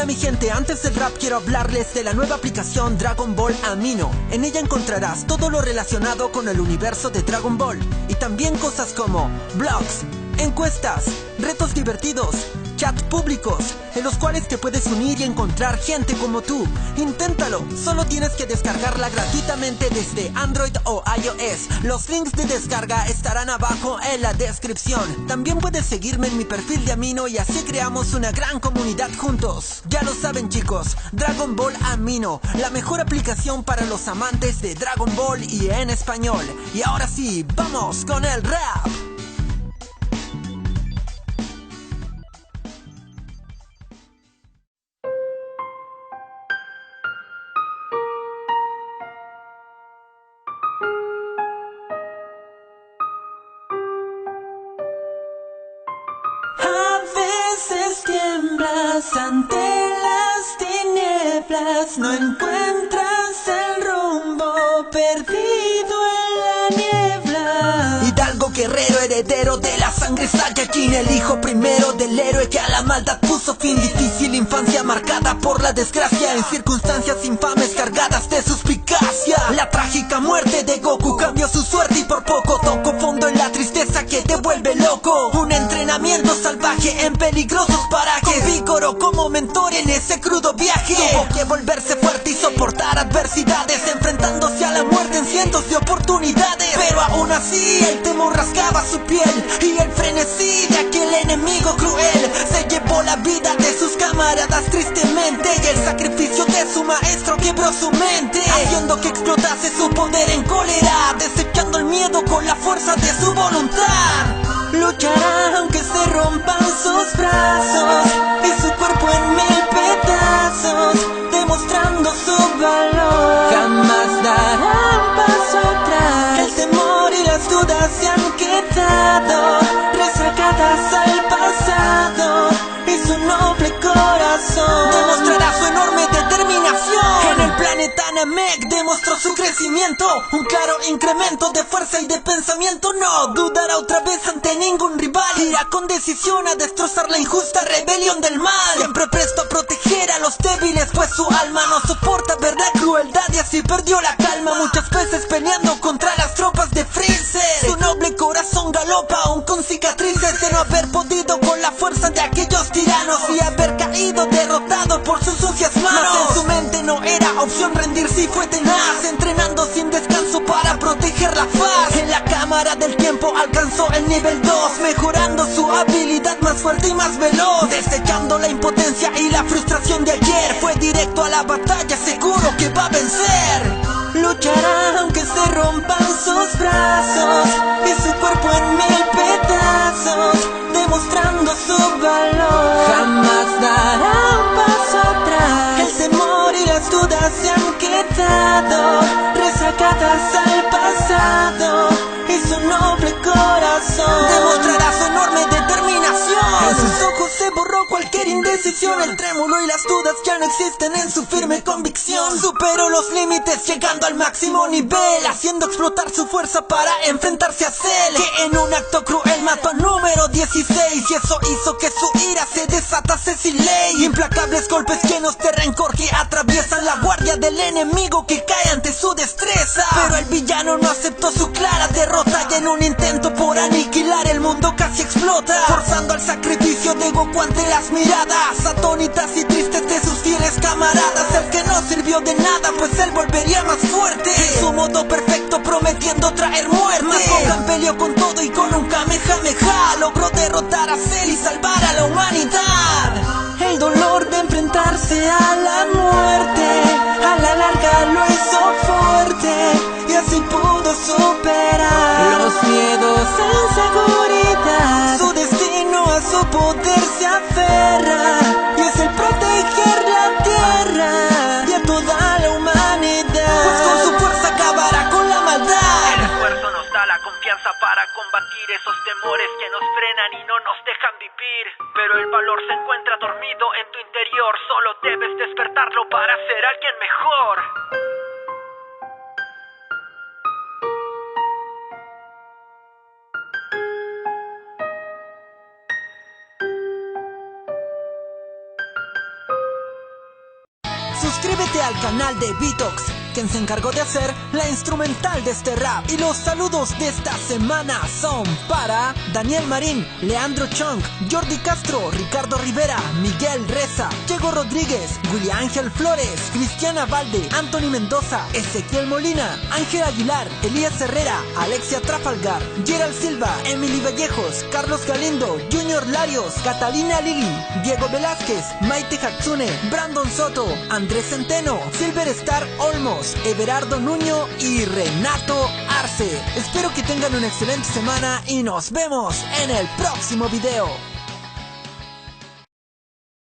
Hola mi gente, antes del rap quiero hablarles de la nueva aplicación Dragon Ball Amino. En ella encontrarás todo lo relacionado con el universo de Dragon Ball y también cosas como blogs, encuestas, retos divertidos, chats públicos, en los cuales te puedes unir y encontrar gente como tú. Inténtalo, solo tienes que descargarla gratuitamente desde Android o iOS. Los links de descarga estarán abajo en la descripción. También puedes seguirme en mi perfil de Amino y así creamos una gran comunidad juntos. Ya lo saben chicos, Dragon Ball Amino, la mejor aplicación para los amantes de Dragon Ball y en español. Y ahora sí, vamos con el rap. Tiemblas ante las tinieblas, no encuentras el rumbo, perdido en la niebla. Hidalgo guerrero, heredero de la sangre Saiyajin, el hijo primero del héroe que a la maldad puso fin. Difícil infancia marcada por la desgracia, en circunstancias infames cargadas de suspicacia. La trágica muerte de Goku cambió su suerte y por poco tocó fondo en la tristeza que te vuelve loco. Un entrenamiento salvaje en peligrosos parajes, con Piccolo como mentor en ese crudo viaje. Tuvo que volverse fuerte y soportar adversidades, enfrentándose a la muerte en cientos de oportunidades. Pero aún así el temor rasgaba su piel y el frenesí de aquel enemigo cruel se llevó la vida de sus camaradas tristemente, y el sacrificio de su maestro quebró su mente, haciendo que explotase su poder en cólera, desechando el miedo con la fuerza de su voluntad. Luchará aunque se rompan sus brazos y su cuerpo en 1000 pedazos, demostrando su valor. Jamás dará un paso atrás. El temor y las dudas se han quedado rezagadas al pasado y su noble corazón demostrará su enorme determinación. En el planeta Namek demostró su crecimiento, un claro incremento de fuerza y de pensamiento. No dudará otra vez ante ningún rival, irá con decisión a destrozar la injusta rebelión del mal. Siempre presto a proteger a los débiles, pues su alma no soporta ver la crueldad y así perdió la calma, muchas veces peleando contra las tropas de Freezer. Su noble corazón galopa aún con cicatrices de no haber podido con la fuerza de aquellos tiranos y haber caído derrotado por sus sucias manos. Mas en su mente no era opción rendirse y fue tenaz, entrenando sin descanso para proteger la faz. En la cámara del tiempo alcanzó el nivel 2, mejorando su habilidad más fuerte y más veloz. Desechando la impotencia y la frustración de ayer, fue directo a la batalla, seguro que va a vencer. Luchará aunque se rompan sus brazos y su cuerpo en 1000 pedazos, demostrando su valor. Jamás dará un paso atrás. El temor y las dudas se han quedado rezagadas al pasado y su noble corazón demostrará su enorme determinación. En sus ojos se borró cualquier indecisión, el trémulo y las dudas ya no existen en su firme convicción. Superó los límites llegando al máximo nivel, haciendo explotar su fuerza para enfrentarse a Cell, que en un acto cruel mató a número 16, y eso hizo que su ira se desatase sin ley. Implacables golpes llenos de rencor que atraviesan la guardia del enemigo que cae ante su destreza. Pero el villano no aceptó su clara derrota y en un intento por aniquilar el mundo casi explota, forzando al sacrificio de Goku ante las miradas atónitas y tristes de sus fieles camaradas. El que no sirvió de nada, pues él volvería más fuerte en su modo perfecto, prometiendo traer muerte. Mas Gohan peleó con todo y con un Kamehameha logró derrotar a Cell y salvar a la humanidad. El dolor de enfrentarse a la muerte a la larga lo hizo fuerte y así pudo superar los miedos e inseguridad. Su destino a su poder se aferra y es el proteger la tierra y a toda la humanidad, pues con su fuerza acabará con la maldad. El esfuerzo nos da la confianza para combatir esos temores que nos frenan y no nos dejan vivir. Pero el valor se encuentra dormido en tu interior, solo debes despertarlo para ser alguien mejor. Suscríbete al canal de Beatox, quien se encargó de hacer la instrumental de este rap. Y los saludos de esta semana son para Daniel Marín, Leandro Chong, Jordi Castro, Ricardo Rivera, Miguel Reza, Diego Rodríguez, William Ángel Flores, Cristiana Valde, Anthony Mendoza, Ezequiel Molina, Ángel Aguilar, Elías Herrera, Alexia Trafalgar, Gerald Silva, Emily Vallejos, Carlos Galindo, Junior Larios, Catalina Lili, Diego Velázquez, Maite Hatsune, Brandon Soto, Andrés Centeno, Silver Star Olmos, Everardo Nuño y Renato Arce. Espero que tengan una excelente semana y nos vemos en el próximo video.